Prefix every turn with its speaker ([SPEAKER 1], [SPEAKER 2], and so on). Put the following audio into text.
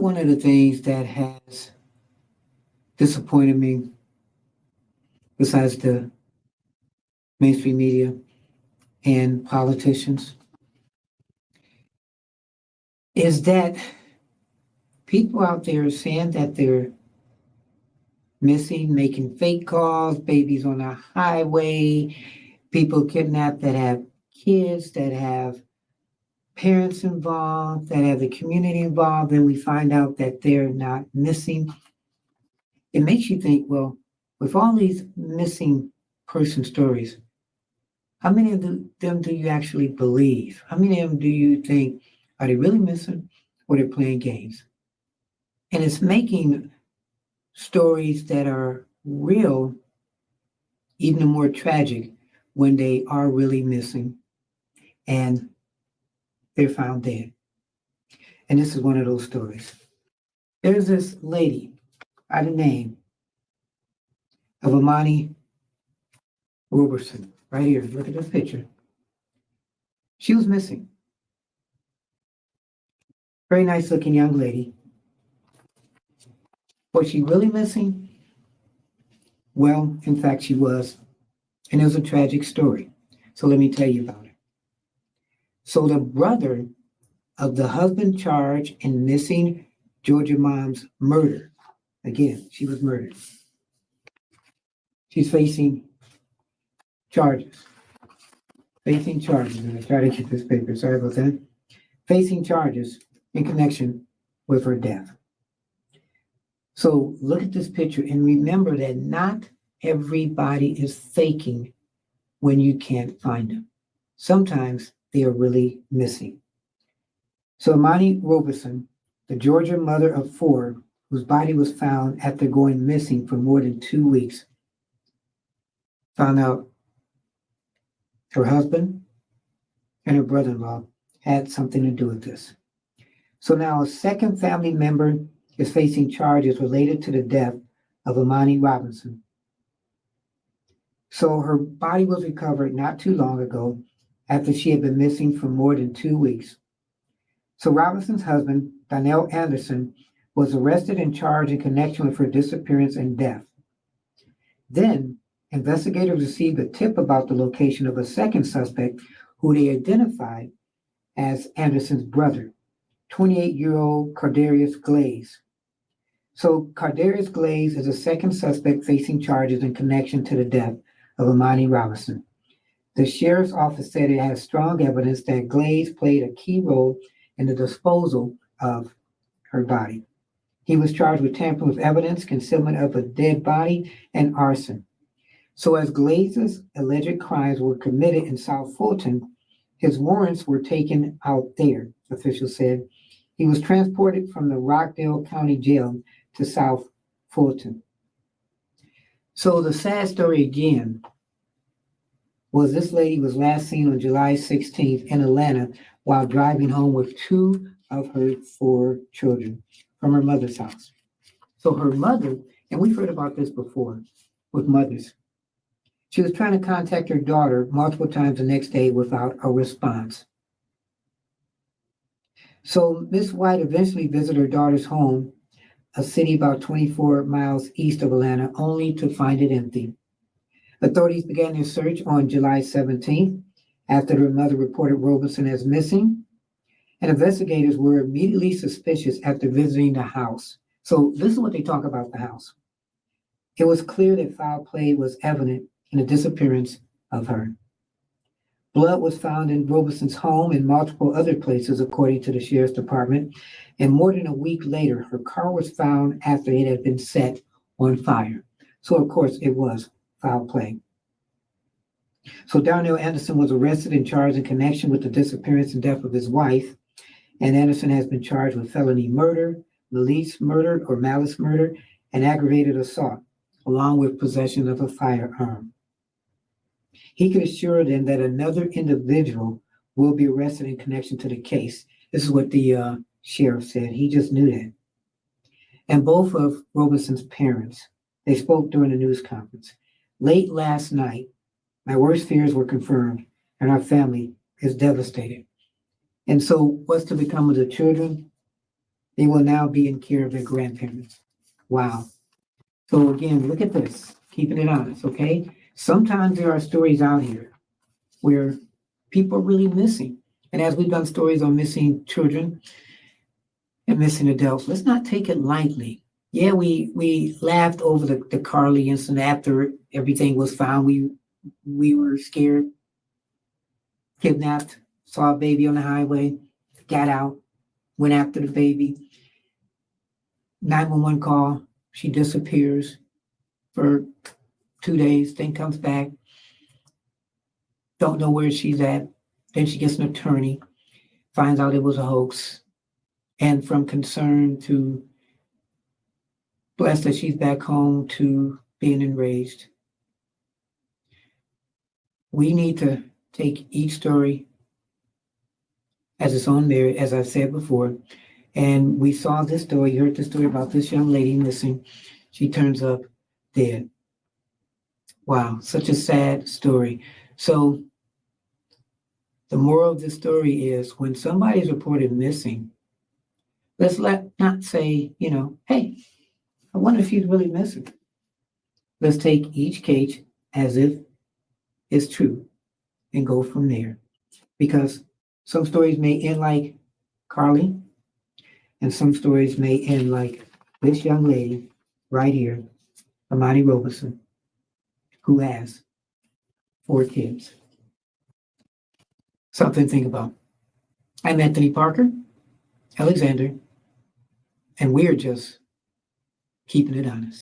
[SPEAKER 1] One of the things that has disappointed me, besides the mainstream media and politicians, is that people out there are saying that they're missing, making fake calls, babies on the highway, people kidnapped that have kids, that have parents involved, that have the community involved, and we find out that they're not missing. It makes you think, well, with all these missing person stories, how many of them do you actually believe? How many of them do you think are they really missing or they're playing games? And it's making stories that are real even more tragic when they are really missing and they're found dead. And this is one of those stories. There's this lady by the name of Imani Roberson. Right here, look at this picture. She was missing. Very nice looking young lady. Was she really missing? Well, in fact, she was. And it was a tragic story. So let me tell you about it. So the brother of the husband charged in missing Georgia mom's murder. Again, she was murdered. She's facing charges. Facing charges. I'm going to try to get this paper. Sorry about that. Facing charges in connection with her death. So look at this picture and remember that not everybody is faking when you can't find them. Sometimes they are really missing. So Imani Roberson, the Georgia mother of four, whose body was found after going missing for more than 2 weeks, found out her husband and her brother-in-law had something to do with this. So now a second family member is facing charges related to the death of Imani Robinson. So her body was recovered not too long ago after she had been missing for more than 2 weeks. So Robinson's husband, Donnell Anderson, was arrested and charged in connection with her disappearance and death. Then, investigators received a tip about the location of a second suspect who they identified as Anderson's brother, 28-year-old Cardarius Glaze. So Cardarius Glaze is a second suspect facing charges in connection to the death of Imani Robinson. The sheriff's office said it has strong evidence that Glaze played a key role in the disposal of her body. He was charged with tampering with evidence, concealment of a dead body, and arson. So as Glaze's alleged crimes were committed in South Fulton, his warrants were taken out there, officials said. He was transported from the Rockdale County Jail to South Fulton. So the sad story again was this lady was last seen on July 16th in Atlanta while driving home with two of her four children from her mother's house. So her mother, and we've heard about this before with mothers, she was trying to contact her daughter multiple times the next day without a response. So Miss White eventually visited her daughter's home, a city about 24 miles east of Atlanta, only to find it empty. Authorities began their search on July 17th after her mother reported Roberson as missing, and investigators were immediately suspicious after visiting the house. So this is what they talk about the house. It was clear that foul play was evident in the disappearance of her. Blood was found in Roberson's home and multiple other places, according to the sheriff's department. And more than a week later, her car was found after it had been set on fire. So, of course, it was foul play. So Darnell Anderson was arrested and charged in connection with the disappearance and death of his wife. And Anderson has been charged with felony murder, malice murder or malice murder, and aggravated assault, along with possession of a firearm. He could assure them that another individual will be arrested in connection to the case. This is what the sheriff said. He just knew that. And both of Roberson's parents, they spoke during a news conference. Late last night, my worst fears were confirmed, and our family is devastated. And so what's to become of the children? They will now be in care of their grandparents. Wow. So again, look at this, keeping it honest, okay? Sometimes there are stories out here where people are really missing. And as we've done stories on missing children and missing adults, let's not take it lightly. Yeah, we laughed over the Carly incident after everything was found. We were scared, kidnapped, saw a baby on the highway, got out, went after the baby. 911 call, she disappears for 2 days, then comes back, don't know where she's at. Then she gets an attorney, finds out it was a hoax, and from concern to blessed that she's back home to being enraged. We need to take each story as its own merit, as I've said before. And we saw this story, you heard the story about this young lady missing. She turns up dead. Wow, such a sad story. So the moral of this story is when somebody is reported missing, let's not say, hey, I wonder if he's really missing. Let's take each case as if it's true and go from there. Because some stories may end like Carly, and some stories may end like this young lady right here, Imani Roberson, who has 4 kids. Something to think about. I'm Anthony Parker, Alexander, and we're just keeping it honest.